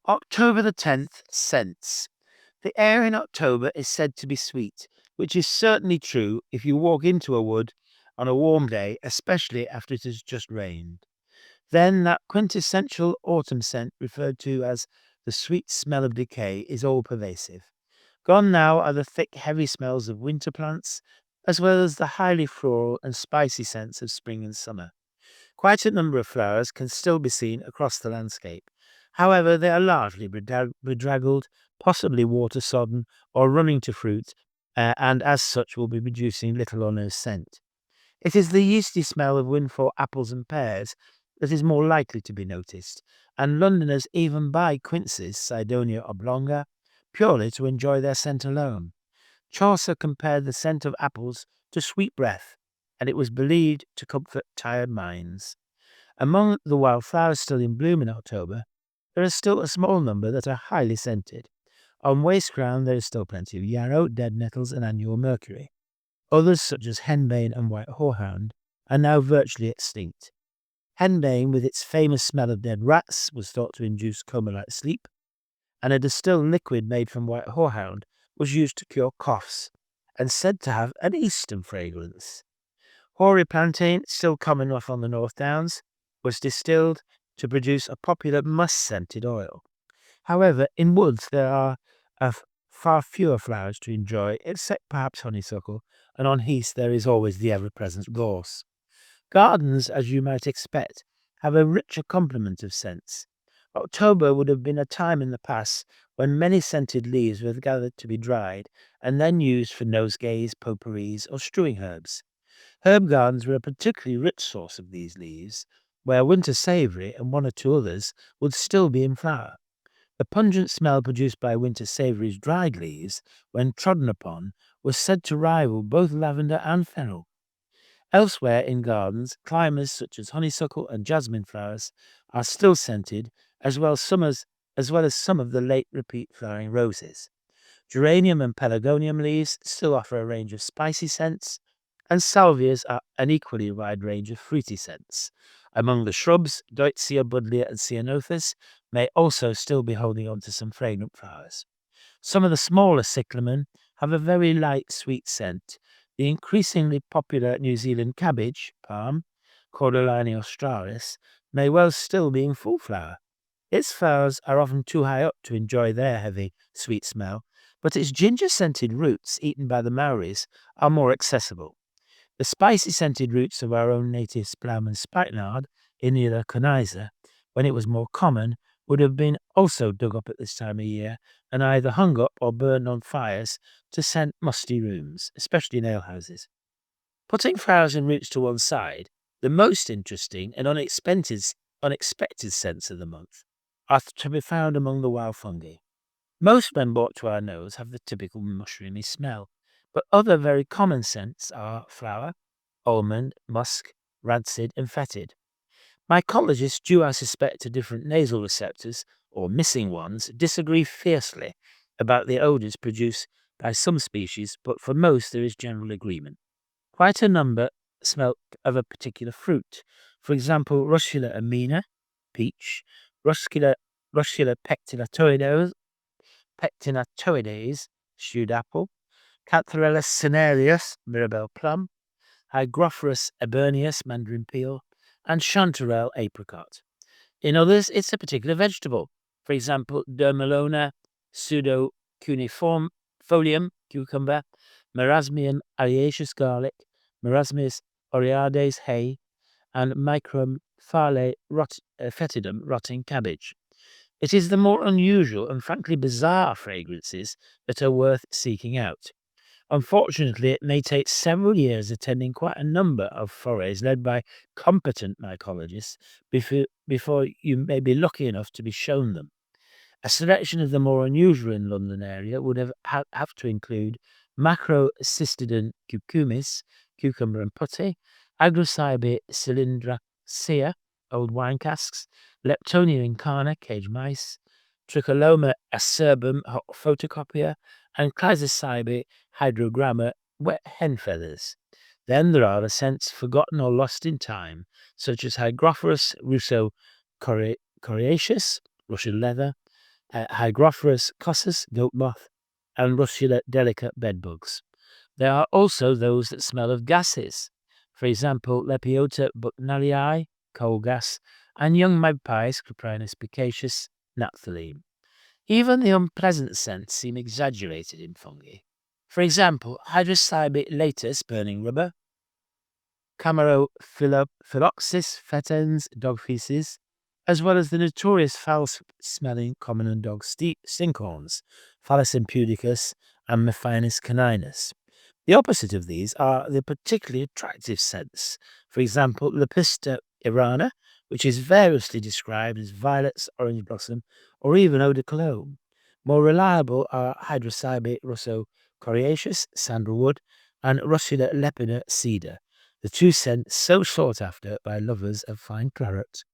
October the 10th, scents. The air in October is said to be sweet, which is certainly true if you walk into a wood on a warm day, especially after it has just rained. Then that quintessential autumn scent referred to as the sweet smell of decay is all pervasive. Gone now are the thick, heavy smells of winter plants, as well as the highly floral and spicy scents of spring and summer. Quite a number of flowers can still be seen across the landscape. However, they are largely bedraggled, possibly water-sodden, or running to fruit, and as such will be producing little or no scent. It is the yeasty smell of windfall apples and pears that is more likely to be noticed, and Londoners even buy quinces, Sidonia oblonga, purely to enjoy their scent alone. Chaucer compared the scent of apples to sweet breath, and it was believed to comfort tired minds. Among the wildflowers still in bloom in October, there are still a small number that are highly scented. On waste ground there is still plenty of yarrow, dead nettles, and annual mercury. Others, such as henbane and white horehound, are now virtually extinct. Henbane, with its famous smell of dead rats, was thought to induce coma-like sleep, and a distilled liquid made from white horehound was used to cure coughs, and said to have an eastern fragrance. Hoary plantain, still common enough on the North Downs, was distilled to produce a popular musk-scented oil. However, in woods there are far fewer flowers to enjoy, except perhaps honeysuckle, and on heath there is always the ever-present gorse. Gardens, as you might expect, have a richer complement of scents. October would have been a time in the past when many scented leaves were gathered to be dried and then used for nosegays, potpourris, or strewing herbs. Herb gardens were a particularly rich source of these leaves, where winter savory and one or two others would still be in flower. The pungent smell produced by winter savory's dried leaves, when trodden upon, was said to rival both lavender and fennel. Elsewhere in gardens, climbers such as honeysuckle and jasmine flowers are still scented, as well as some of the late repeat flowering roses. Geranium and pelargonium leaves still offer a range of spicy scents, and salvias are an equally wide range of fruity scents. Among the shrubs, Deutzia, Buddleia, and Ceanothus may also still be holding on to some fragrant flowers. Some of the smaller cyclamen have a very light, sweet scent. The increasingly popular New Zealand cabbage, palm, Cordyline australis, may well still be in full flower. Its flowers are often too high up to enjoy their heavy, sweet smell, but its ginger-scented roots, eaten by the Maoris, are more accessible. The spicy-scented roots of our own native Ploughman spikenard, Inula coniza, when it was more common, would have been also dug up at this time of year and either hung up or burned on fires to scent musty rooms, especially in alehouses. Putting flowers and roots to one side, the most interesting and unexpected scents of the month are to be found among the wild fungi. Most when brought to our nose have the typical mushroomy smell, but other very common scents are flower, almond, musk, rancid, and fetid. Mycologists, due I suspect to different nasal receptors, or missing ones, disagree fiercely about the odours produced by some species, but for most there is general agreement. Quite a number smell of a particular fruit. For example, Russula amina, peach, Russula pectinatoides, stewed apple, Cantharellus cinereus, mirabelle plum, Hygrophorus eberneus, mandarin peel, and Chanterelle apricot. In others, it's a particular vegetable. For example, Dermalona pseudocuneiform folium, cucumber, Marasmium ariaceus, garlic, Marasmius oreades, hay, and Micrum fetidum, rotting cabbage. It is the more unusual and frankly bizarre fragrances that are worth seeking out. Unfortunately, it may take several years attending quite a number of forays led by competent mycologists before you may be lucky enough to be shown them. A selection of the more unusual in London area would have to include Macrocystodon cucumis, cucumber and putty, Agrocybia cylindricea, old wine casks, Leptonia incarna, cage mice, Tricholoma acerbum, photocopier, and Chrysocybia hydrogramma, wet hen feathers. Then there are the scents forgotten or lost in time, such as Hygrophorus russo coriaceus, Russian leather, Hygrophorus cossus, goat moth, and Russula delica bedbugs. There are also those that smell of gases. For example, Lepiota buchnalii, coal gas, and young magpies, Coprinus picacius, naphthalene. Even the unpleasant scents seem exaggerated in fungi. For example, Hydrocybe latus, burning rubber, Camerophyllopsis fetens, dog feces, as well as the notorious foul-smelling common and dog stinkhorns, Phallus impudicus and Mephinus caninus. The opposite of these are the particularly attractive scents. For example, Lepista irana, which is variously described as violets, orange blossom, or even eau de cologne. More reliable are Hydrocybe russo coriaceus, sandalwood, and Russula lepida, cedar, the two scents so sought after by lovers of fine claret.